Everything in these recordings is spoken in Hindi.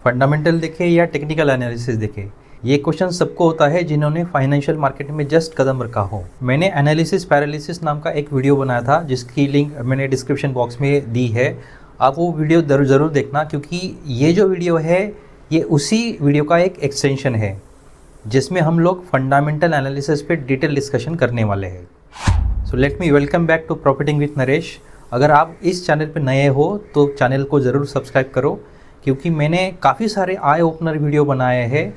फंडामेंटल देखे या टेक्निकल एनालिसिस देखे, ये क्वेश्चन सबको होता है जिन्होंने फाइनेंशियल मार्केट में जस्ट कदम रखा हो। मैंने एनालिसिस पैरालिसिस नाम का एक वीडियो बनाया था जिसकी लिंक मैंने डिस्क्रिप्शन बॉक्स में दी है। आप वो वीडियो ज़रूर देखना, क्योंकि ये जो वीडियो है ये उसी वीडियो का एक एक्सटेंशन है जिसमें हम लोग फंडामेंटल एनालिसिस पे डिटेल डिस्कशन करने वाले हैं। So let me welcome back to profiting with Naresh. अगर आप इस चैनल पे नए हो तो चैनल को ज़रूर सब्सक्राइब करो, क्योंकि मैंने काफ़ी सारे आई ओपनर वीडियो बनाए हैं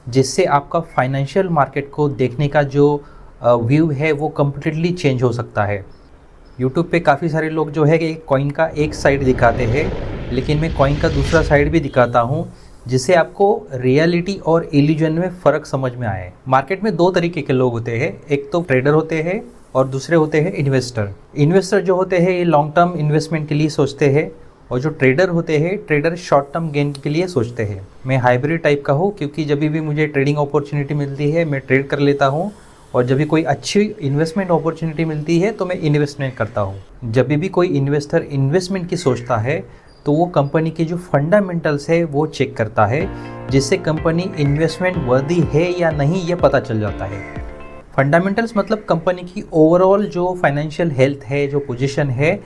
जिससे आपका फाइनेंशियल मार्केट को देखने का जो व्यू है वो कम्प्लीटली चेंज हो सकता है। यूट्यूब पे काफ़ी सारे लोग जो है कि कॉइन का एक साइड दिखाते हैं, लेकिन मैं कॉइन का दूसरा साइड भी दिखाता हूँ जिससे आपको रियलिटी और इल्यूजन में फ़र्क समझ में आए। मार्केट में दो तरीके के लोग होते हैं, एक तो ट्रेडर होते हैं और दूसरे होते हैं इन्वेस्टर। इन्वेस्टर जो होते हैं ये लॉन्ग टर्म इन्वेस्टमेंट के लिए सोचते हैं, और जो ट्रेडर होते हैं ट्रेडर शॉर्ट टर्म गेन के लिए सोचते हैं। मैं हाइब्रिड टाइप का हूँ, क्योंकि जब भी मुझे ट्रेडिंग अपॉर्चुनिटी मिलती है मैं ट्रेड कर लेता हूँ, और जब भी कोई अच्छी इन्वेस्टमेंट अपॉर्चुनिटी मिलती है तो मैं इन्वेस्टमेंट करता हूँ। जब भी कोई इन्वेस्टर इन्वेस्टमेंट की सोचता है तो वो कंपनी के जो फंडामेंटल्स है वो चेक करता है, जिससे कंपनी इन्वेस्टमेंट वर्दी है या नहीं ये पता चल जाता है। फंडामेंटल्स मतलब कंपनी की ओवरऑल जो फाइनेंशियल हेल्थ है, जो पोजीशन है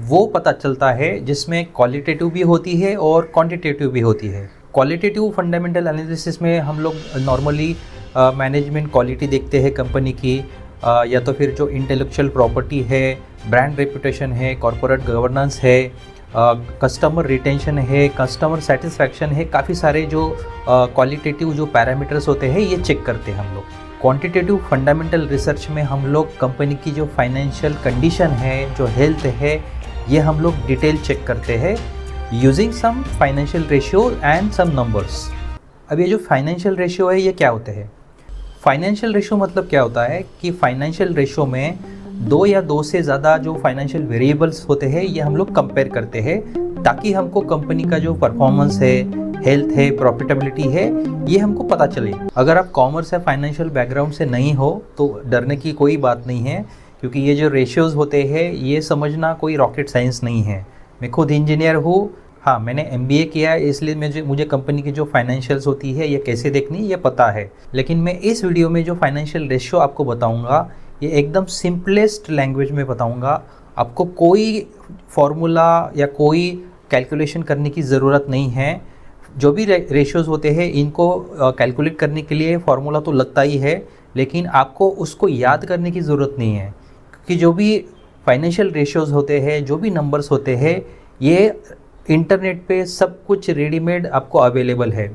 वो पता चलता है, जिसमें क्वालिटेटिव भी होती है और क्वांटिटेटिव भी होती है। क्वालिटेटिव फंडामेंटल एनालिसिस में हम लोग नॉर्मली मैनेजमेंट क्वालिटी देखते हैं कंपनी की, या तो फिर जो इंटेलेक्चुअल प्रॉपर्टी है, ब्रांड रेपुटेशन है, कॉरपोरेट गवर्नेंस है, कस्टमर रिटेंशन है, कस्टमर सेटिस्फैक्शन है। काफ़ी सारे जो क्वालिटेटिव जो पैरामीटर्स होते हैं ये चेक करते हैं हम लोग। क्वांटिटेटिव फंडामेंटल रिसर्च में हम लोग कंपनी की जो फाइनेंशियल कंडीशन है, जो हेल्थ है, ये हम लोग डिटेल चेक करते हैं using some financial ratio and some numbers. अब ये जो फाइनेंशियल रेशियो है ये क्या होते हैं? फाइनेंशियल रेशियो मतलब क्या होता है कि फाइनेंशियल रेशियो में दो या दो से ज़्यादा जो फाइनेंशियल वेरिएबल्स होते हैं ये हम लोग कंपेयर करते हैं, ताकि हमको कंपनी का जो परफॉर्मेंस है, हेल्थ है, प्रॉफिटेबिलिटी है, ये हमको पता चले। अगर आप कॉमर्स या फाइनेंशियल बैकग्राउंड से नहीं हो तो डरने की कोई बात नहीं है, क्योंकि ये जो रेशियोज़ होते हैं ये समझना कोई रॉकेट साइंस नहीं है। मैं खुद इंजीनियर हूँ, हाँ मैंने MBA किया है, इसलिए मुझे कंपनी की जो फाइनेंशियल्स होती है ये कैसे देखनी ये पता है। लेकिन मैं इस वीडियो में जो फाइनेंशियल रेशियो आपको बताऊँगा ये एकदम सिंपलेस्ट लैंग्वेज में बताऊँगा। आपको कोई फॉर्मूला या कोई कैलकुलेशन करने की ज़रूरत नहीं है। जो भी रेशियोज़ होते हैं इनको कैलकुलेट करने के लिए फार्मूला तो लगता ही है, लेकिन आपको उसको याद करने की ज़रूरत नहीं है, क्योंकि जो भी फाइनेंशियल रेशियोज़ होते हैं, जो भी नंबर्स होते हैं, ये इंटरनेट पे सब कुछ रेडीमेड आपको अवेलेबल है।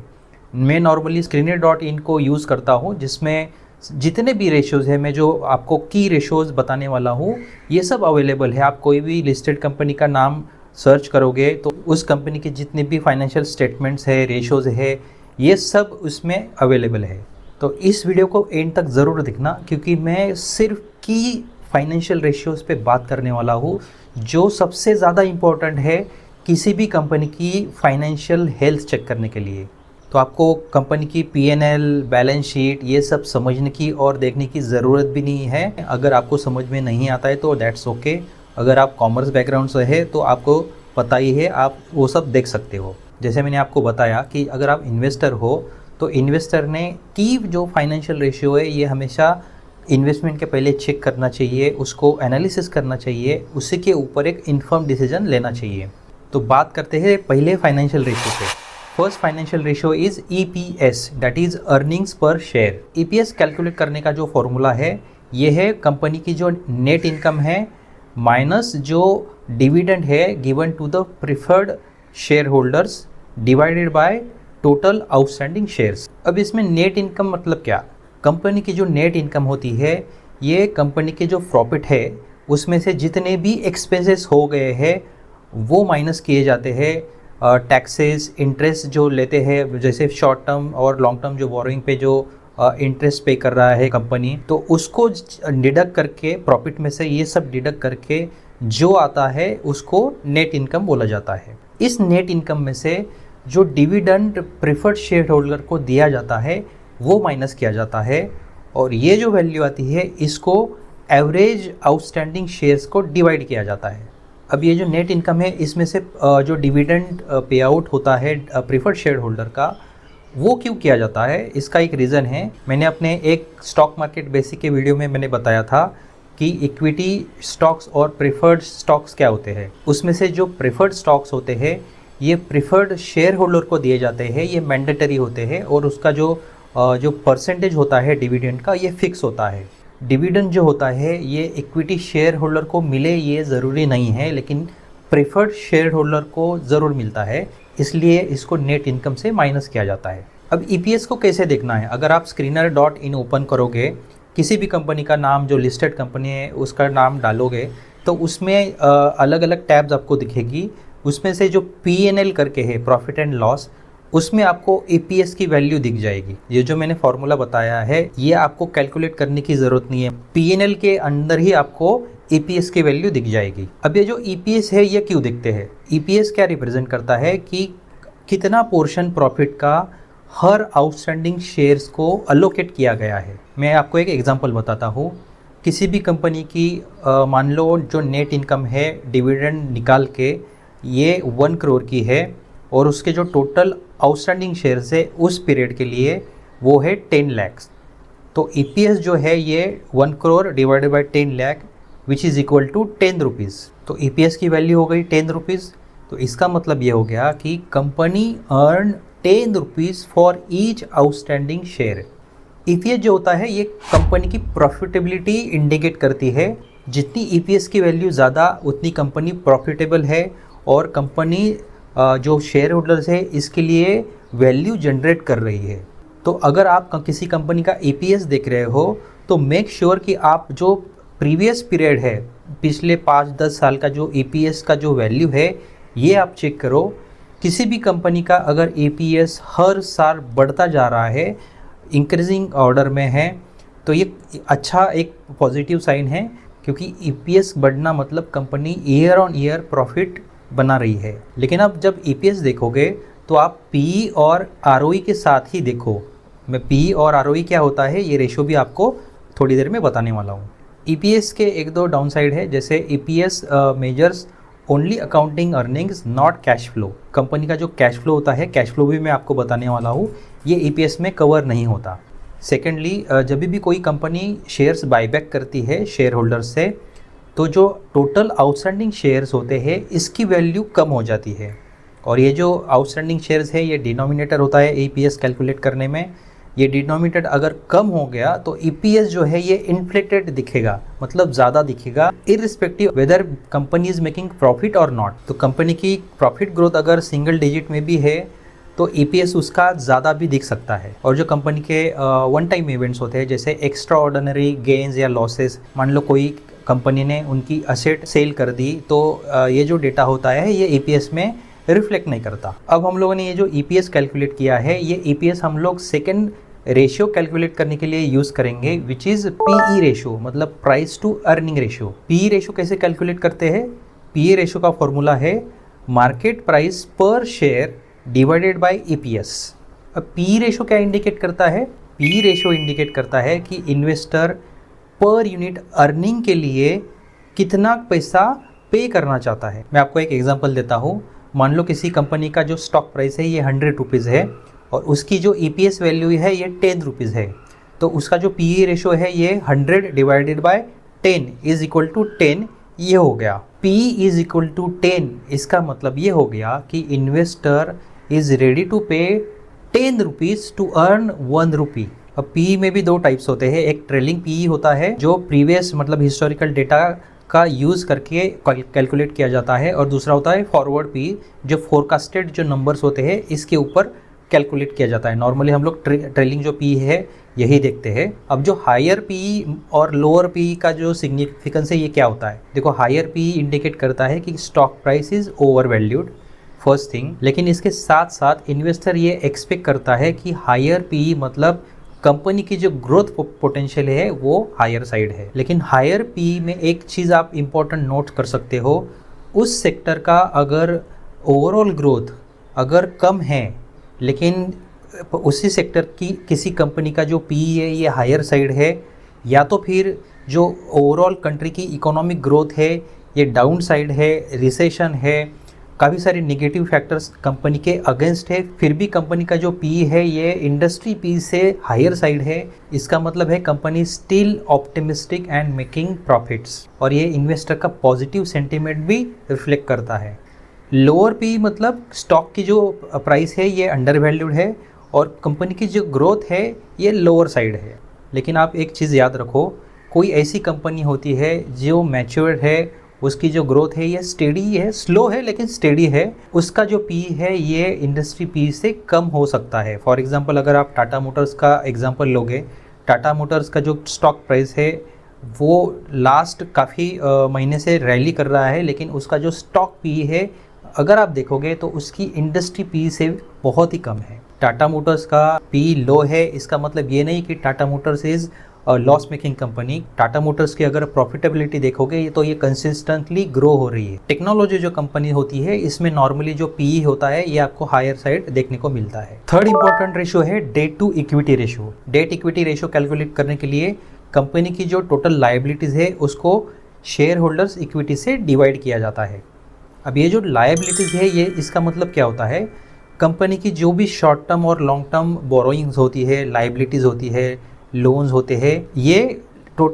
मैं नॉर्मली Screener.in को यूज़ करता हूँ, जिसमें जितने भी रेशियोज़ हैं, मैं जो आपको की रेशियोज़ बताने वाला हूँ ये सब अवेलेबल है। आप कोई भी लिस्टेड कंपनी का नाम सर्च करोगे तो उस कंपनी के जितने भी फाइनेंशियल स्टेटमेंट्स है, रेशियोज़ है, ये सब उसमें अवेलेबल है। तो इस वीडियो को एंड तक ज़रूर देखना, क्योंकि मैं सिर्फ की फाइनेंशियल रेशियोज़ पे बात करने वाला हूँ, जो सबसे ज़्यादा इम्पोर्टेंट है किसी भी कंपनी की फाइनेंशियल हेल्थ चेक करने के लिए। तो आपको कंपनी की P&L, बैलेंस शीट ये सब समझने की और देखने की ज़रूरत भी नहीं है। अगर आपको समझ में नहीं आता है तो दैट्स ओके। अगर आप कॉमर्स बैकग्राउंड से है तो आपको पता ही है, आप वो सब देख सकते हो। जैसे मैंने आपको बताया कि अगर आप इन्वेस्टर हो तो इन्वेस्टर ने की जो फाइनेंशियल रेशियो है ये हमेशा इन्वेस्टमेंट के पहले चेक करना चाहिए, उसको एनालिसिस करना चाहिए, उसी के ऊपर एक इन्फॉर्म डिसीजन लेना चाहिए। तो बात करते हैं पहले फाइनेंशियल रेशियो पे। First financial ratio is EPS, that is earnings पर शेयर। EPS कैलकुलेट करने का जो फॉर्मूला है ये है कंपनी की जो नेट इनकम है माइनस जो डिविडेंड है given to the preferred share holders divided by total outstanding shares. अब इसमें नेट इनकम मतलब क्या? कंपनी की जो नेट इनकम होती है ये कंपनी के जो प्रॉफिट है उसमें से जितने भी एक्सपेंसेस हो गए हैं वो माइनस किए जाते हैं। टैक्सेस, इंटरेस्ट जो लेते हैं, जैसे शॉर्ट टर्म और लॉन्ग टर्म जो बोरोइंग पे जो इंटरेस्ट पे कर रहा है कंपनी, तो उसको डिडक्ट करके प्रॉफिट में से ये सब डिडक्ट करके जो आता है उसको नेट इनकम बोला जाता है। इस नेट इनकम में से जो डिविडेंड प्रेफर्ड शेयर होल्डर को दिया जाता है वो माइनस किया जाता है, और ये जो वैल्यू आती है इसको एवरेज आउटस्टैंडिंग शेयर्स को डिवाइड किया जाता है। अब ये जो नेट इनकम है इसमें से जो डिविडेंड पे आउट होता है प्रीफर्ड शेयर होल्डर का, वो क्यों किया जाता है, इसका एक रीज़न है। मैंने अपने एक स्टॉक मार्केट बेसिक के वीडियो में मैंने बताया था कि इक्विटी स्टॉक्स और प्रेफर्ड स्टॉक्स क्या होते हैं। उसमें से जो प्रेफर्ड स्टॉक्स होते हैं ये प्रेफर्ड शेयर होल्डर को दिए जाते हैं, ये मैंडेटरी होते हैं और उसका जो परसेंटेज होता है डिविडेंड का ये फिक्स होता है। डिविडेंड जो होता है ये इक्विटी शेयर होल्डर को मिले ये ज़रूरी नहीं है, लेकिन प्रेफर्ड शेयर होल्डर को ज़रूर मिलता है, इसलिए इसको नेट इनकम से माइनस किया जाता है। अब ईपीएस को कैसे देखना है, अगर आप screener.in ओपन करोगे, किसी भी कंपनी का नाम जो लिस्टेड कंपनी है उसका नाम डालोगे तो उसमें अलग अलग टैब्स आपको दिखेगी। उसमें से जो P&L करके है, प्रॉफिट एंड लॉस, उसमें आपको ईपीएस की वैल्यू दिख जाएगी। ये जो मैंने फॉर्मूला बताया है ये आपको कैलकुलेट करने की ज़रूरत नहीं है, P&L के अंदर ही आपको ईपीएस की वैल्यू दिख जाएगी। अब ये जो ईपीएस है ये क्यों दिखते हैं, ईपीएस क्या रिप्रेजेंट करता है कि कितना पोर्शन प्रॉफिट का हर आउटस्टैंडिंग शेयर्स को अलोकेट किया गया है। मैं आपको एक एग्जांपल बताता हूँ। किसी भी कंपनी की मान लो जो नेट इनकम है डिविडेंड निकाल के ये 1 करोड़ की है और उसके जो टोटल आउटस्टैंडिंग शेयर्स है उस पीरियड के लिए वो है 10 लाख। तो ईपीएस जो है ये 1 crore divided by 10 lakh which is equal to 10 rupees. तो ईपीएस की वैल्यू हो गई 10 रुपीज़। तो इसका मतलब ये हो गया कि company earn 10 rupees for each outstanding share. EPS जो होता है ये कंपनी की प्रॉफिटेबिलिटी इंडिकेट करती है। जितनी ईपीएस की वैल्यू ज़्यादा उतनी कंपनी प्रॉफिटेबल है और कंपनी जो शेयर होल्डर्स है इसके लिए वैल्यू जनरेट कर रही है। तो अगर आप किसी कंपनी का ईपीएस देख रहे हो तो मेक श्योर कि आप जो प्रीवियस पीरियड है, पिछले 5-10 साल का जो ईपीएस का जो वैल्यू है ये आप चेक करो। किसी भी कंपनी का अगर ईपीएस हर साल बढ़ता जा रहा है, इंक्रीजिंग ऑर्डर में है, तो ये अच्छा एक पॉजिटिव साइन है, क्योंकि ईपीएस बढ़ना मतलब company year on year profit बना रही है। लेकिन अब जब ईपीएस देखोगे तो आप पी और आरओई के साथ ही देखो। मैं पी और आरओई क्या होता है ये रेशो भी आपको थोड़ी देर में बताने वाला हूँ। ईपीएस के 1-2 डाउन साइड है, जैसे EPS measures only accounting earnings not cash flow. Company का जो कैश फ्लो होता है, कैश फ्लो भी मैं आपको बताने वाला हूँ, ये ईपीएस में कवर नहीं होता। सेकेंडली, जब भी कोई कंपनी शेयर्स बाईबैक करती है शेयर होल्डर्स से, तो जो टोटल आउटस्टैंडिंग शेयर्स होते हैं इसकी वैल्यू कम हो जाती है। और ये जो आउटस्टैंडिंग शेयर्स है ये डिनोमिनेटर होता है ईपीएस कैलकुलेट करने में। ये डिनोमिनेटर अगर कम हो गया तो ईपीएस जो है ये इन्फ्लेटेड दिखेगा, मतलब ज़्यादा दिखेगा, irrespective weather company is making profit और नॉट। तो कंपनी की प्रॉफिट ग्रोथ अगर सिंगल डिजिट में भी है तो ईपीएस उसका ज़्यादा भी दिख सकता है। और जो कंपनी के वन टाइम इवेंट्स होते हैं, जैसे एक्स्ट्रा ऑर्डिनरी गेन्स या लॉसेस, मान लो कोई कंपनी ने उनकी असेट सेल कर दी, तो ये जो डेटा होता है ये ईपीएस में रिफ्लेक्ट नहीं करता। अब हम लोगों ने ये जो ईपीएस कैलकुलेट किया है, ये ईपीएस हम लोग सेकेंड रेशियो कैलकुलेट करने के लिए यूज़ करेंगे, विच इज़ पीई रेशियो, मतलब price to earning ratio. PE ratio कैसे कैलकुलेट करते हैं? पीई रेशियो का फॉर्मूला है market price per share divided by EPS. अब पीई रेशियो क्या इंडिकेट करता है? पीई रेशियो इंडिकेट करता है कि इन्वेस्टर पर यूनिट अर्निंग के लिए कितना पैसा पे करना चाहता है। मैं आपको एक एग्जांपल देता हूँ। मान लो किसी कंपनी का जो स्टॉक प्राइस है ये 100 रुपीज़ है और उसकी जो ईपीएस वैल्यू है ये 10 रुपीज़ है, तो उसका जो पीई रेशियो है ये 100 divided by 10 is equal to 10 ये हो गया। पी इज इक्वल टू 10, इसका मतलब ये हो गया कि इन्वेस्टर इज रेडी टू पे 10 रुपीज़ टू अर्न 1 रुपी। अब पी में भी 2 टाइप्स होते हैं, एक ट्रेलिंग पी होता है जो प्रीवियस मतलब हिस्टोरिकल डेटा का यूज़ करके कैलकुलेट किया जाता है, और दूसरा होता है फॉरवर्ड पी, जो फोरकास्टेड जो नंबर्स होते हैं इसके ऊपर कैलकुलेट किया जाता है। नॉर्मली हम लोग ट्रेलिंग जो पी है यही देखते हैं। अब जो हायर पी और लोअर पी का जो सिग्निफिकेंस है ये क्या होता है? देखो, हायर पी इंडिकेट करता है कि stock price is over valued, first thing. लेकिन इसके साथ साथ इन्वेस्टर ये एक्सपेक्ट करता है कि हायर पी मतलब कंपनी की जो ग्रोथ पोटेंशियल है वो हायर साइड है। लेकिन हायर पी में एक चीज़ आप इम्पोर्टेंट नोट कर सकते हो, उस सेक्टर का अगर ओवरऑल ग्रोथ अगर कम है लेकिन उसी सेक्टर की किसी कंपनी का जो पी है ये हायर साइड है, या तो फिर जो ओवरऑल कंट्री की इकोनॉमिक ग्रोथ है ये डाउन साइड है, रिसेशन है, काफ़ी सारे नेगेटिव फैक्टर्स कंपनी के अगेंस्ट है, फिर भी कंपनी का जो पी है ये इंडस्ट्री पी से हायर साइड है। इसका मतलब है company still optimistic and making profits, और ये इन्वेस्टर का पॉजिटिव सेंटीमेंट भी रिफ्लेक्ट करता है। लोअर पी मतलब स्टॉक की जो प्राइस है ये अंडर वैल्यूड है और कंपनी की जो ग्रोथ है ये लोअर साइड है। लेकिन आप एक चीज़ याद रखो, कोई ऐसी कंपनी होती है जो मैच्योर्ड है, उसकी जो ग्रोथ है ये स्टेडी है, स्लो है लेकिन स्टेडी है, उसका जो पी है ये इंडस्ट्री पी से कम हो सकता है। फॉर एग्जांपल अगर आप टाटा मोटर्स का एग्जांपल लोगे, टाटा मोटर्स का जो स्टॉक प्राइस है वो लास्ट काफ़ी महीने से रैली कर रहा है, लेकिन उसका जो स्टॉक पी है अगर आप देखोगे तो उसकी इंडस्ट्री पी से बहुत ही कम है। टाटा मोटर्स का पी लो है, इसका मतलब ये नहीं कि Tata Motors is loss making company. Tata Motors की अगर प्रॉफिटेबिलिटी देखोगे तो ये कंसिस्टेंटली ग्रो हो रही है। टेक्नोलॉजी जो कंपनी होती है इसमें नॉर्मली जो पीई होता है ये आपको हायर साइड देखने को मिलता है। थर्ड इंपॉर्टेंट रेशियो है debt to equity ratio. Debt equity ratio calculate करने के लिए कंपनी की जो टोटल लायबिलिटीज़ है उसको शेयर होल्डर्स इक्विटी से डिवाइड किया जाता है। अब ये जो लायबिलिटीज़ है ये इसका मतलब क्या होता है, कंपनी की जो भी शॉर्ट टर्म और लॉन्ग टर्म बोरोइंग्स होती है, लायबिलिटीज़ होती है, लोन्स होते हैं, ये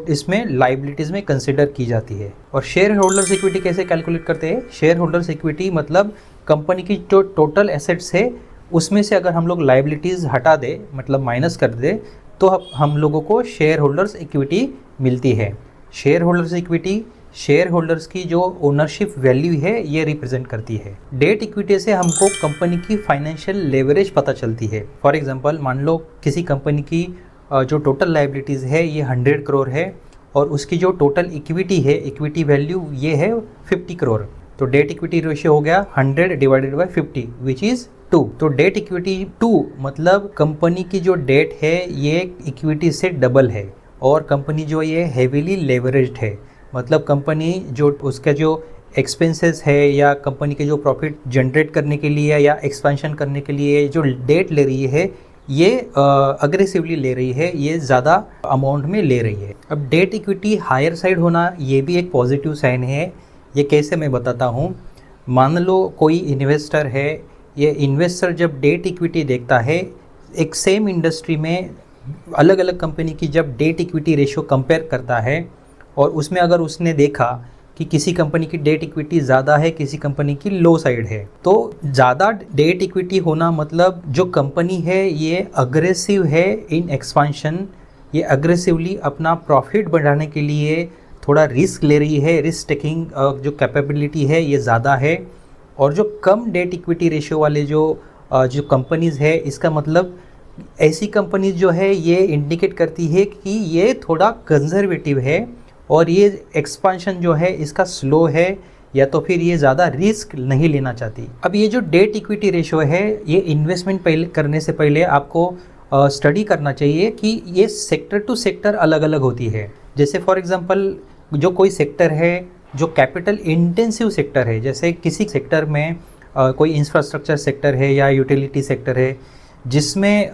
इसमें लाइबिलिटीज़ में कंसिडर की जाती है। और शेयर होल्डर्स इक्विटी कैसे कैलकुलेट करते हैं, शेयर होल्डर्स इक्विटी मतलब कंपनी की जो टोटल एसेट्स है उसमें से अगर हम लोग लाइबिलिटीज़ हटा दे, मतलब माइनस कर दे, तो हम लोगों को शेयर होल्डर्स इक्विटी मिलती है। Share holders equity share holders की जो ओनरशिप वैल्यू है ये रिप्रेजेंट करती है। डेट इक्विटी से हमको कंपनी की फाइनेंशियल लेवरेज पता चलती है। फॉर एग्जांपल मान लो किसी कंपनी की जो टोटल लायबिलिटीज़ है ये 100 करोड़ है और उसकी जो टोटल इक्विटी है, इक्विटी वैल्यू ये है 50 करोड़, तो डेट इक्विटी रेशियो हो गया 100 डिवाइडेड बाय 50 विच इज़ 2। तो डेट इक्विटी 2 मतलब कंपनी की जो डेट है ये इक्विटी से डबल है और कंपनी जो ये हेवीली लेवरेज्ड है, मतलब कंपनी जो उसका जो एक्सपेंसेस है या कंपनी के जो प्रॉफिट जनरेट करने के लिए या एक्सपेंशन करने के लिए जो डेट ले रही है ये अग्रेसिवली ले रही है, ये ज़्यादा अमाउंट में ले रही है। अब डेट इक्विटी हायर साइड होना ये भी एक पॉजिटिव साइन है। ये कैसे मैं बताता हूँ। मान लो कोई इन्वेस्टर है, ये इन्वेस्टर जब डेट इक्विटी देखता है, एक सेम इंडस्ट्री में अलग अलग कंपनी की जब डेट इक्विटी रेशियो कंपेयर करता है और उसमें अगर उसने देखा कि किसी कंपनी की डेट इक्विटी ज़्यादा है, किसी कंपनी की लो साइड है, तो ज़्यादा डेट इक्विटी होना मतलब जो कंपनी है ये अग्रेसिव है इन एक्सपांशन, ये अग्रेसिवली अपना प्रॉफिट बढ़ाने के लिए थोड़ा रिस्क ले रही है, रिस्क टेकिंग जो कैपेबिलिटी है ये ज़्यादा है। और जो कम डेट इक्विटी रेशियो वाले जो कंपनीज़ है, इसका मतलब ऐसी कंपनीज जो है ये इंडिकेट करती है कि ये थोड़ा कंजर्वेटिव है और ये एक्सपांशन जो है इसका स्लो है या तो फिर ये ज़्यादा रिस्क नहीं लेना चाहती। अब ये जो डेट इक्विटी रेशियो है ये इन्वेस्टमेंट पहले करने से पहले आपको स्टडी करना चाहिए कि ये सेक्टर टू सेक्टर अलग अलग होती है। जैसे फॉर एग्जांपल जो कोई सेक्टर है जो कैपिटल इंटेंसिव सेक्टर है, जैसे किसी सेक्टर में कोई इंफ्रास्ट्रक्चर सेक्टर है या यूटिलिटी सेक्टर है जिसमें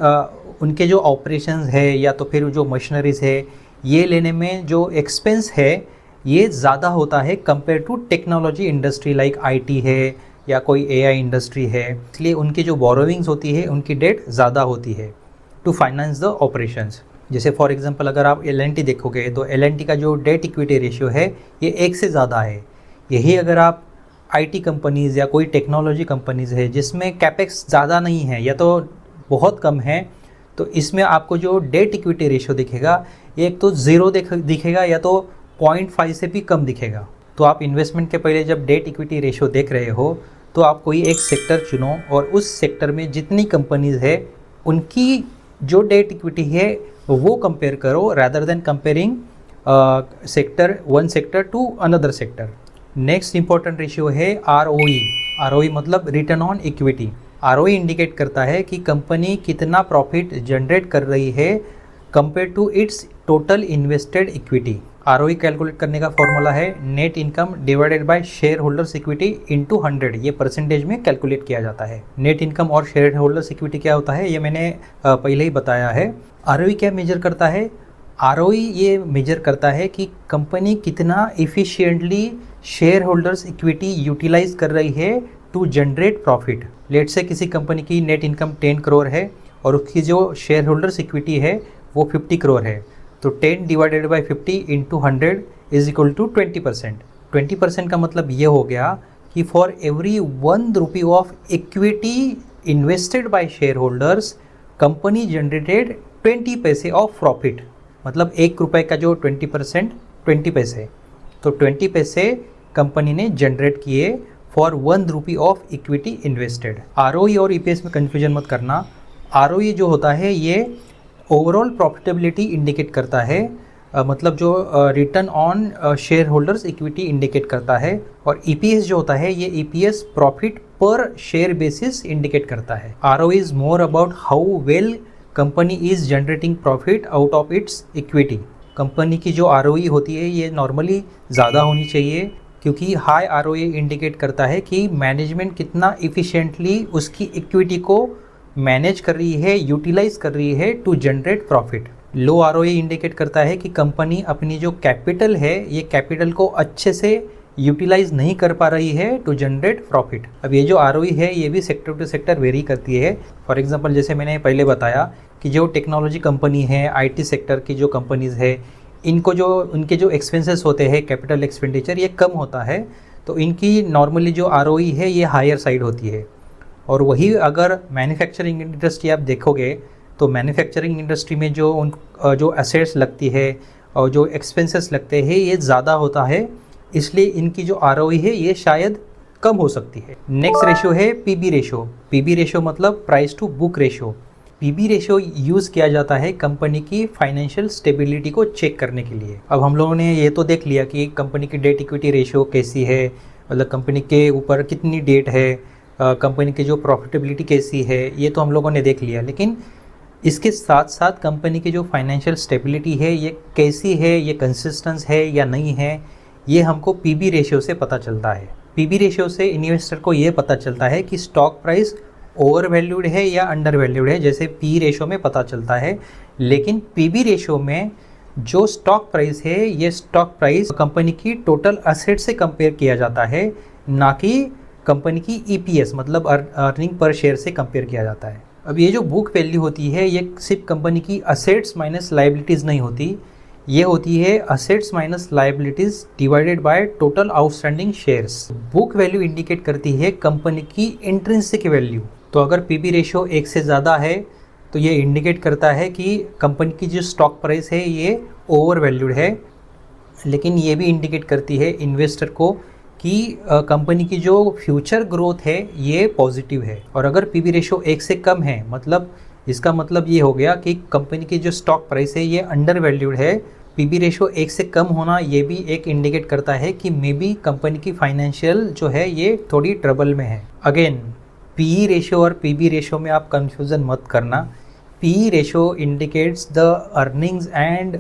उनके जो ऑपरेशंस है या तो फिर जो मशीनरीज है ये लेने में जो एक्सपेंस है ये ज़्यादा होता है compare to technology industry like IT है या कोई एआई इंडस्ट्री है, इसलिए उनकी जो बोरोविंग्स होती है उनकी डेट ज़्यादा होती है टू फाइनेंस द ऑपरेशंस। जैसे फॉर एग्जांपल अगर आप एल&टी देखोगे तो एल&टी का जो डेट इक्विटी रेशियो है ये 1 से ज़्यादा है। यही अगर आप आईटी कंपनीज़ या कोई टेक्नोलॉजी कंपनीज़ है जिसमें कैपेक्स ज़्यादा नहीं है या तो बहुत कम है, तो इसमें आपको जो डेट इक्विटी रेशियो दिखेगा एक तो 0 दिखेगा या तो 0.5 से भी कम दिखेगा। तो आप इन्वेस्टमेंट के पहले जब डेट इक्विटी रेशियो देख रहे हो तो आप कोई एक सेक्टर चुनो और उस सेक्टर में जितनी कंपनीज़ है उनकी जो डेट इक्विटी है वो कंपेयर करो rather than comparing one sector to another sector. Next important ratio है ROE। ROE मतलब return on equity. ROE indicate करता है कि कंपनी कितना प्रॉफिट जनरेट कर रही है compare to its total invested equity. ROE calculate करने का फॉर्मूला है net income divided by share holders equity into 100। ये परसेंटेज में कैलकुलेट किया जाता है। नेट इनकम और शेयर होल्डर्स इक्विटी क्या होता है ये मैंने पहले ही बताया है। ROE क्या मेजर करता है, आरओई ये मेजर करता है कि कंपनी कितना इफ़िशिएंटली शेयर होल्डर्स इक्विटी यूटिलाइज कर रही है टू जनरेट प्रॉफिट। लेट से किसी कंपनी की नेट इनकम 10 करोड़ है और उसकी जो शेयर होल्डर्स इक्विटी है वो 50 करोड़ है, तो 10 divided by 50 into 100 is equal to 20%। 20% का मतलब ये हो गया कि for every 1 rupee of equity invested by share holders company generated 20 paise of profit. मतलब 1 रुपये का जो 20% 20 पैसे, तो 20 पैसे कंपनी ने जनरेट किए for 1 rupee of equity invested. ROE और ईपीएस में कन्फ्यूजन मत करना। आरओई जो होता है ये ओवरऑल प्रॉफिटेबिलिटी इंडिकेट करता है, मतलब जो return on share holders equity indicate करता है, और ईपीएस जो होता है ये ईपीएस प्रॉफिट पर शेयर बेसिस इंडिकेट करता है। ROE is more about how well company is generating profit out of its equity. Company की जो आरओई होती है ये नॉर्मली ज़्यादा होनी चाहिए, क्योंकि हाई आरओई इंडिकेट करता है कि मैनेजमेंट कितना इफ़िशिएंटली उसकी इक्विटी को मैनेज कर रही है, यूटिलाइज कर रही है to generate profit. Low ROE indicate करता है कि कंपनी अपनी जो कैपिटल है ये कैपिटल को अच्छे से यूटिलाइज नहीं कर पा रही है टू जनरेट प्रॉफिट। अब ये जो आरओई है ये भी सेक्टर टू सेक्टर वेरी करती है। फॉर एग्जांपल जैसे मैंने पहले बताया कि जो टेक्नोलॉजी कंपनी है, आईटी सेक्टर की जो कंपनीज़ है, इनको जो उनके जो एक्सपेंसेस होते हैं कैपिटल एक्सपेंडिचर ये कम होता है, तो इनकी नॉर्मली जो आरओई है ये हायर साइड होती है। और वही अगर मैन्युफैक्चरिंग इंडस्ट्री आप देखोगे तो मैन्युफैक्चरिंग इंडस्ट्री में जो एसेट्स लगती है और जो एक्सपेंसेस लगते हैं ये ज़्यादा होता है, इसलिए इनकी जो आरओई है ये शायद कम हो सकती है। नेक्स्ट रेशो है पीबी रेशो। पीबी रेशो मतलब price to book ratio. PB ratio use किया जाता है कंपनी की फाइनेंशियल स्टेबिलिटी को चेक करने के लिए। अब हम लोगों ने ये तो देख लिया कि कंपनी की डेट इक्विटी रेशो कैसी है, मतलब कंपनी के ऊपर कितनी डेट है, कंपनी की जो प्रॉफिटेबिलिटी कैसी है, ये तो हम लोगों ने देख लिया। लेकिन इसके साथ साथ कंपनी की जो फाइनेंशियल स्टेबिलिटी है ये कैसी है, ये कंसिस्टेंस है या नहीं है, ये हमको पीबी रेशियो से पता चलता है। पीबी रेशियो से इन्वेस्टर को ये पता चलता है कि स्टॉक प्राइस ओवर वैल्यूड है या अंडर वैल्यूड है, जैसे पी रेशियो में पता चलता है। लेकिन पीबी रेशियो में जो स्टॉक प्राइस है ये स्टॉक प्राइस कंपनी की टोटल असेट से कंपेयर किया जाता है, ना कि कंपनी की ईपीएस मतलब अर्निंग पर शेयर से कंपेयर किया जाता है। अब ये जो बुक वैल्यू होती है ये सिर्फ कंपनी की असेट्स माइनस लायबिलिटीज़ नहीं होती, ये होती है assets minus liabilities divided by total outstanding shares. Book value indicate करती है कंपनी की इंट्रिंसिक वैल्यू। तो अगर पीबी रेशियो 1 से ज़्यादा है तो ये इंडिकेट करता है कि कंपनी की जो स्टॉक प्राइस है ये ओवर वैल्यूड है। लेकिन ये भी इंडिकेट करती है इन्वेस्टर को कि कंपनी की जो फ्यूचर ग्रोथ है ये पॉजिटिव है। और अगर पीबी रेशियो 1 से कम है मतलब इसका मतलब ये हो गया कि कंपनी की जो स्टॉक प्राइस है ये अंडर वैल्यूड है। पीबी रेशियो 1 से कम होना ये भी एक इंडिकेट करता है कि मे बी कंपनी की फाइनेंशियल जो है ये थोड़ी ट्रबल में है। अगेन पी रेशियो और पीबी रेशियो में आप कंफ्यूजन मत करना। P ratio indicates the earnings and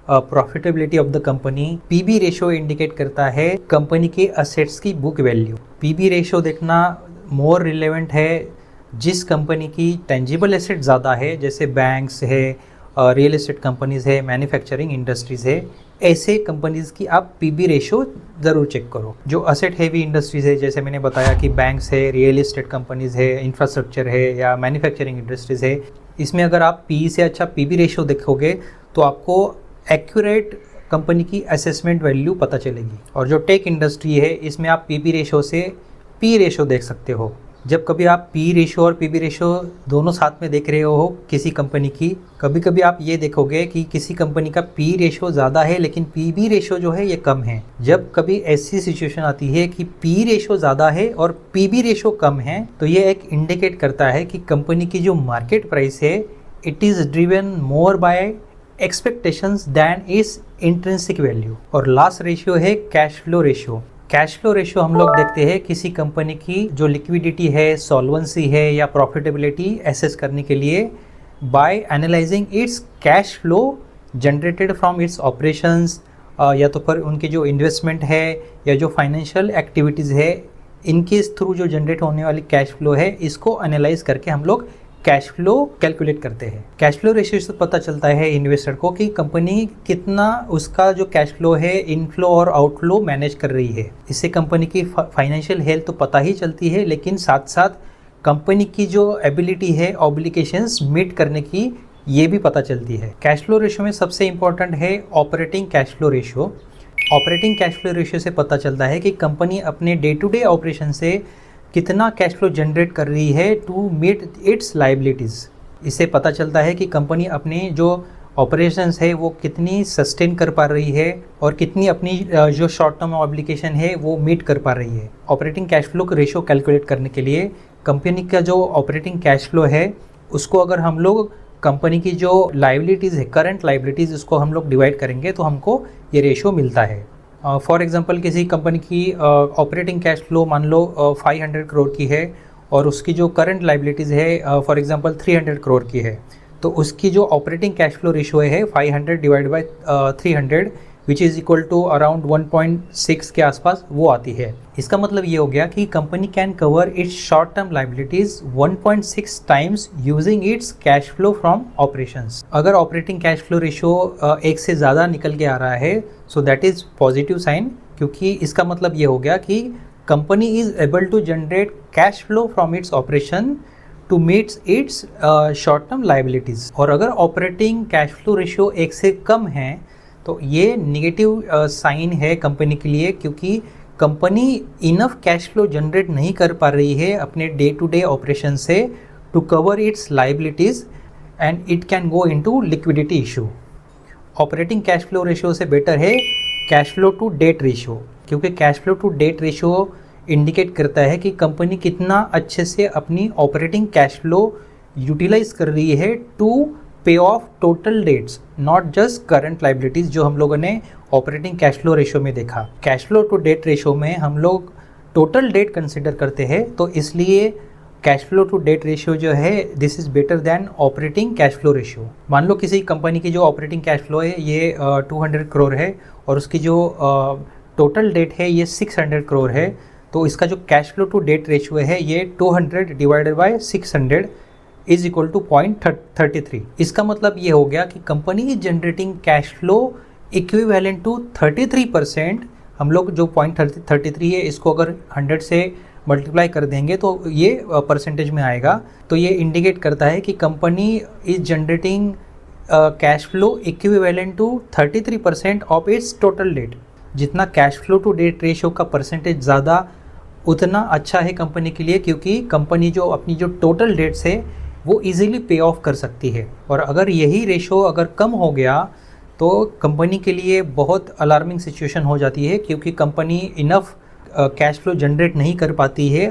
profitability of the company. PB ratio indicate करता है कंपनी के असेट्स की बुक वैल्यू। पीबी रेशियो देखना मोर रिलेवेंट है जिस कंपनी की टेंजिबल एसेट ज़्यादा है, जैसे बैंक्स है, रियल एस्टेट कंपनीज़ है, मैन्युफैक्चरिंग इंडस्ट्रीज़ है, ऐसे कंपनीज़ की आप पीबी रेशियो ज़रूर चेक करो। जो असेट हैवी इंडस्ट्रीज़ है, जैसे मैंने बताया कि बैंक्स है, रियल एस्टेट कंपनीज़ है, इंफ्रास्ट्रक्चर है या मैन्युफैक्चरिंग इंडस्ट्रीज़ है, इसमें अगर आप पी से अच्छा पीबी रेशियो देखोगे तो आपको एक्यूरेट कंपनी की असेसमेंट वैल्यू पता चलेगी। और जो टेक इंडस्ट्री है इसमें आप पीबी रेशियो से पी रेशियो देख सकते हो। जब कभी आप पी रेशियो और पीबी रेशियो दोनों साथ में देख रहे हो किसी कंपनी की, कभी कभी आप ये देखोगे कि किसी कंपनी का पी रेशियो ज़्यादा है लेकिन पीबी रेशियो जो है ये कम है। जब कभी ऐसी सिचुएशन आती है कि पी रेशियो ज़्यादा है और पीबी रेशियो कम है तो ये एक इंडिकेट करता है कि कंपनी की जो मार्केट प्राइस है it is driven more by expectations than is intrinsic value. और लास्ट रेशियो है cash flow ratio. Cash flow ratio हम लोग देखते हैं किसी कंपनी की जो लिक्विडिटी है, सॉल्वेंसी है या प्रॉफिटेबिलिटी एसेस करने के लिए by analysing its cash flow generated from its operations, या तो फिर उनकी जो इन्वेस्टमेंट है या जो फाइनेंशियल एक्टिविटीज़ है इनके थ्रू जो जनरेट होने वाली कैश फ्लो है इसको एनालाइज करके हम लोग कैश फ्लो कैलकुलेट करते हैं। कैश फ्लो रेशियो से पता चलता है इन्वेस्टर को कि कंपनी कितना उसका जो कैश फ्लो है इनफ्लो और आउटफ्लो मैनेज कर रही है। इससे कंपनी की फाइनेंशियल हेल्थ तो पता ही चलती है, लेकिन साथ साथ कंपनी की जो एबिलिटी है ऑब्लिगेशंस मीट करने की ये भी पता चलती है। कैश फ्लो रेशियो में सबसे इंपॉर्टेंट है operating cash flow ratio. Operating cash flow ratio से पता चलता है कि कंपनी अपने डे टू डे ऑपरेशन से कितना कैश फ्लो जनरेट कर रही है टू मीट इट्स लाइबिलिटीज़। इससे पता चलता है कि कंपनी अपने जो ऑपरेशंस है वो कितनी सस्टेन कर पा रही है और कितनी अपनी जो शॉर्ट टर्म ऑब्लिगेशन है वो मीट कर पा रही है। ऑपरेटिंग कैश फ्लो का रेशियो कैलकुलेट करने के लिए कंपनी का जो ऑपरेटिंग कैश फ्लो है उसको अगर हम लोग कंपनी की जो लाइबिलिटीज़ है, करंट लाइबिलिटीज़, उसको हम लोग डिवाइड करेंगे तो हमको ये रेशियो मिलता है। फॉर एग्जांपल किसी कंपनी की ऑपरेटिंग कैश फ्लो मान लो 500 करोड़ की है और उसकी जो करंट लाइबिलिटीज़ है फॉर एग्जांपल 300 करोड़ की है, तो उसकी जो ऑपरेटिंग कैश फ्लो रेशियो है 500 divide by 300 which is equal to around 1.6 के आसपास वो आती है। इसका मतलब ये हो गया कि company can cover its short term liabilities 1.6 times using its cash flow from operations. अगर ऑपरेटिंग कैश फ्लो रेशियो एक से ज़्यादा निकल के आ रहा है so that is positive sign, क्योंकि इसका मतलब ये हो गया कि company is able to generate cash flow from its operation to meets its short term liabilities. और अगर ऑपरेटिंग कैश फ्लो रेशियो एक से कम है तो ये निगेटिव साइन है कंपनी के लिए, क्योंकि company enough cash flow generate नहीं कर पा रही है अपने डे टू डे ऑपरेशन से to cover its liabilities and it can go into liquidity issue. Operating cash flow ratio से बेटर है cash flow to debt ratio, क्योंकि cash flow to debt ratio indicate करता है कि कंपनी कितना अच्छे से अपनी ऑपरेटिंग कैश फ्लो यूटिलाइज कर रही है टू पे of total debts, not just current liabilities जो हम लोगों ने ऑपरेटिंग कैश फ्लो रेशियो में देखा। Cash flow to debt ratio में हम लोग टोटल डेट कंसिडर करते हैं, तो इसलिए cash flow to debt ratio जो है this is better than operating cash flow ratio. मान लो किसी कंपनी की जो ऑपरेटिंग कैश फ्लो है ये 200 करोड़ है और उसकी जो टोटल डेट है ये 600 करोड़ है, तो इसका जो cash flow to debt ratio है ये 200 divided by 600 is equal to 0.33। इसका मतलब ये हो गया कि company is generating cash flow equivalent to 33%। हम लोग जो 0.33 है इसको अगर 100 से मल्टीप्लाई कर देंगे तो ये परसेंटेज में आएगा, तो ये इंडिकेट करता है कि company is generating cash flow equivalent to 33% of its total debt. जितना cash flow to debt ratio का परसेंटेज ज़्यादा उतना अच्छा है कंपनी के लिए, क्योंकि कंपनी जो अपनी जो टोटल डेट्स है वो इजीली पे ऑफ कर सकती है। और अगर यही रेशो अगर कम हो गया तो कंपनी के लिए बहुत अलार्मिंग सिचुएशन हो जाती है, क्योंकि company enough cash flow generate नहीं कर पाती है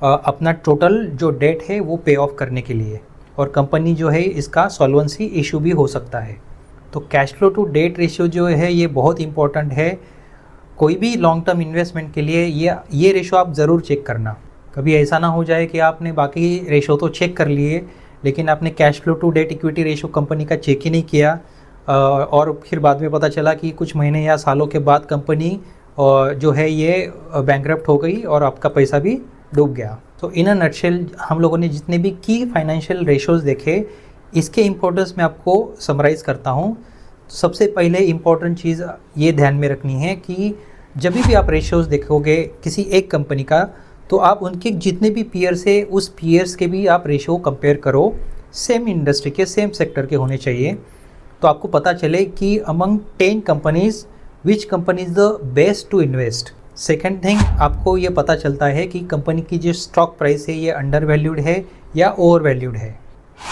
अपना टोटल जो डेट है वो पे ऑफ करने के लिए, और कंपनी जो है इसका सॉल्वेंसी इशू भी हो सकता है। तो cash flow to debt ratio जो है ये बहुत इंपॉर्टेंट है कोई भी लॉन्ग टर्म इन्वेस्टमेंट के लिए। ये रेशियो आप ज़रूर चेक करना। कभी ऐसा ना हो जाए कि आपने बाकी रेशो तो चेक कर लिए लेकिन आपने cash flow to debt equity ratio company का चेक ही नहीं किया और फिर बाद में पता चला कि कुछ महीने या सालों के बाद कंपनी जो है ये बैंकरप्ट हो गई और आपका पैसा भी डूब गया। तो इन अ नटशेल हम लोगों ने जितने भी की फाइनेंशियल रेशोज़ देखे इसके इम्पोर्टेंस मैं आपको समराइज़ करता हूँ। सबसे पहले इम्पोर्टेंट चीज़ ये ध्यान में रखनी है कि जब भी आप रेशोज़ देखोगे किसी एक कंपनी का तो आप उनके जितने भी पीयर्स है उस पीयर्स के भी आप रेशो कंपेयर करो, सेम इंडस्ट्री के सेम सेक्टर के होने चाहिए, तो आपको पता चले कि among 10 companies which company is the best to invest. Second thing आपको ये पता चलता है कि कंपनी की जो स्टॉक प्राइस है ये अंडर वैल्यूड है या ओवर वैल्यूड है।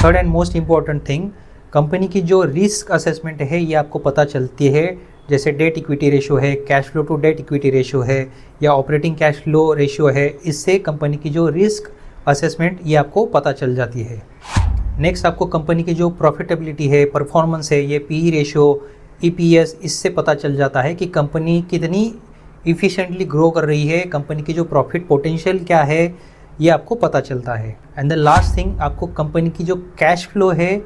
Third and most important thing company की जो रिस्क असेसमेंट है ये आपको पता चलती है, जैसे डेट इक्विटी रेशियो है, cash flow to debt equity ratio है या ऑपरेटिंग कैश फ्लो रेशियो है। इससे कंपनी की जो रिस्क असेसमेंट ये आपको पता चल जाती है। नेक्स्ट आपको कंपनी की जो प्रॉफिटेबिलिटी है, परफॉर्मेंस है, ये पी रेशियो, EPS, इससे पता चल जाता है कि कंपनी कितनी इफ़िशिएंटली ग्रो कर रही है, कंपनी की जो प्रॉफिट पोटेंशियल क्या है ये आपको पता चलता है। एंड द लास्ट थिंग आपको कंपनी की जो कैश फ्लो है,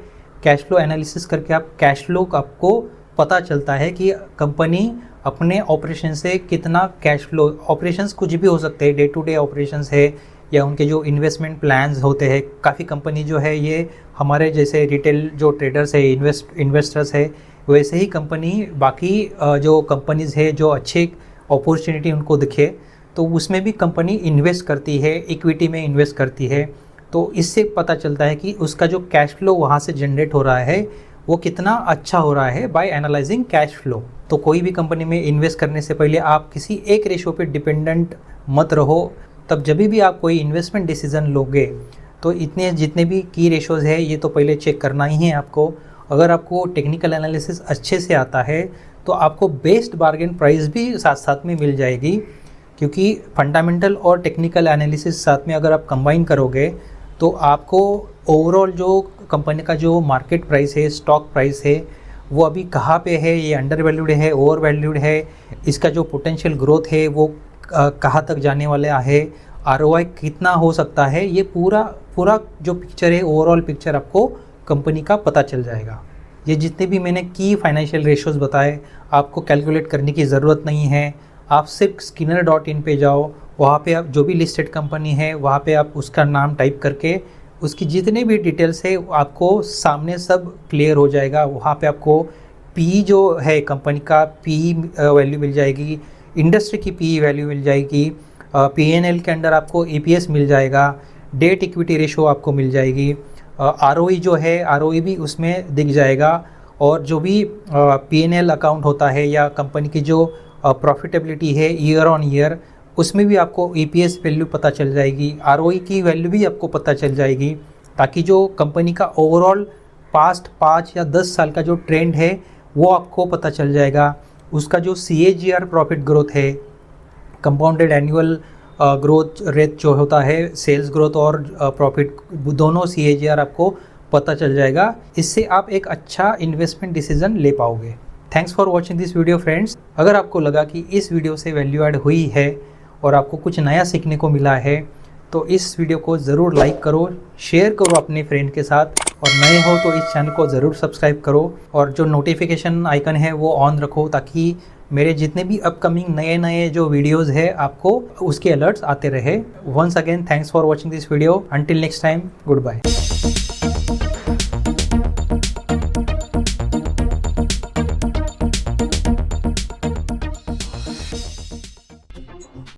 कैश फ्लो एनालिसिस करके आप कैश फ्लो आपको पता चलता है कि कंपनी अपने ऑपरेशन से कितना कैश फ्लो, ऑपरेशंस कुछ भी हो सकते हैं, डे टू डे ऑपरेशंस है या उनके जो इन्वेस्टमेंट प्लान्स होते हैं। काफ़ी कंपनी जो है ये हमारे जैसे रिटेल जो ट्रेडर्स है, इन्वेस्टर्स है, वैसे ही कंपनी बाकी जो कंपनीज़ है जो अच्छे अपॉर्चुनिटी उनको दिखे तो उसमें भी कंपनी इन्वेस्ट करती है, इक्विटी में इन्वेस्ट करती है। तो इससे पता चलता है कि उसका जो कैश फ्लो वहाँ से जनरेट हो रहा है वो कितना अच्छा हो रहा है बाय एनालाइजिंग कैश फ्लो। तो कोई भी कंपनी में इन्वेस्ट करने से पहले आप किसी एक रेशो पे डिपेंडेंट मत रहो। तब जब भी आप कोई इन्वेस्टमेंट डिसीजन लोगे तो इतने जितने भी की रेशोज़ है ये तो पहले चेक करना ही है आपको। अगर आपको टेक्निकल एनालिसिस अच्छे से आता है तो आपको बेस्ट बार्गेन प्राइस भी साथ साथ में मिल जाएगी, क्योंकि फंडामेंटल और टेक्निकल एनालिसिस साथ में अगर आप कंबाइन करोगे तो आपको ओवरऑल जो कंपनी का जो मार्केट प्राइस है, स्टॉक प्राइस है, वो अभी कहाँ पे है, ये अंडर वैल्यूड है, ओवर वैल्यूड है, इसका जो पोटेंशियल ग्रोथ है वो कहाँ तक जाने वाला है, आरओआई कितना हो सकता है, ये पूरा जो पिक्चर है, ओवरऑल पिक्चर आपको कंपनी का पता चल जाएगा। ये जितने भी मैंने की फाइनेंशियल रेशोज़ बताए आपको कैलकुलेट करने की ज़रूरत नहीं है। आप सिर्फ Skinner.in पे जाओ, वहाँ पे आप जो भी लिस्टेड कंपनी है वहाँ पे आप उसका नाम टाइप करके उसकी जितने भी डिटेल्स है आपको सामने सब क्लियर हो जाएगा। वहाँ पे आपको पी जो है कंपनी का पी वैल्यू मिल जाएगी, इंडस्ट्री की पी वैल्यू मिल जाएगी, पीएनएल के अंडर आपको ईपीएस मिल जाएगा, डेट इक्विटी रेशो आपको मिल जाएगी, आरओई जो है आरओई भी उसमें दिख जाएगा, और जो भी पीएनएल अकाउंट होता है या कंपनी की जो प्रॉफिटेबिलिटी है ईयर ऑन ईयर उसमें भी आपको ईपीएस वैल्यू पता चल जाएगी, आरओई की वैल्यू भी आपको पता चल जाएगी, ताकि जो कंपनी का ओवरऑल पास्ट 5 या 10 साल का जो ट्रेंड है वो आपको पता चल जाएगा। उसका जो CAGR प्रॉफिट ग्रोथ है, कंपाउंडेड एनुअल ग्रोथ रेट जो होता है, सेल्स ग्रोथ और प्रॉफिट दोनों CAGR आपको पता चल जाएगा। इससे आप एक अच्छा इन्वेस्टमेंट डिसीजन ले पाओगे। Thanks for watching this video friends. अगर आपको लगा कि इस वीडियो से वैल्यू ऐड हुई है और आपको कुछ नया सीखने को मिला है तो इस वीडियो को ज़रूर लाइक करो, शेयर करो अपने फ्रेंड के साथ, और नए हो तो इस चैनल को ज़रूर सब्सक्राइब करो और जो नोटिफिकेशन आइकन है वो ऑन रखो, ताकि मेरे जितने भी अपकमिंग नए जो वीडियोस है आपको उसके अलर्ट्स आते रहे। Once again thanks for watching this video. Until next time, good bye.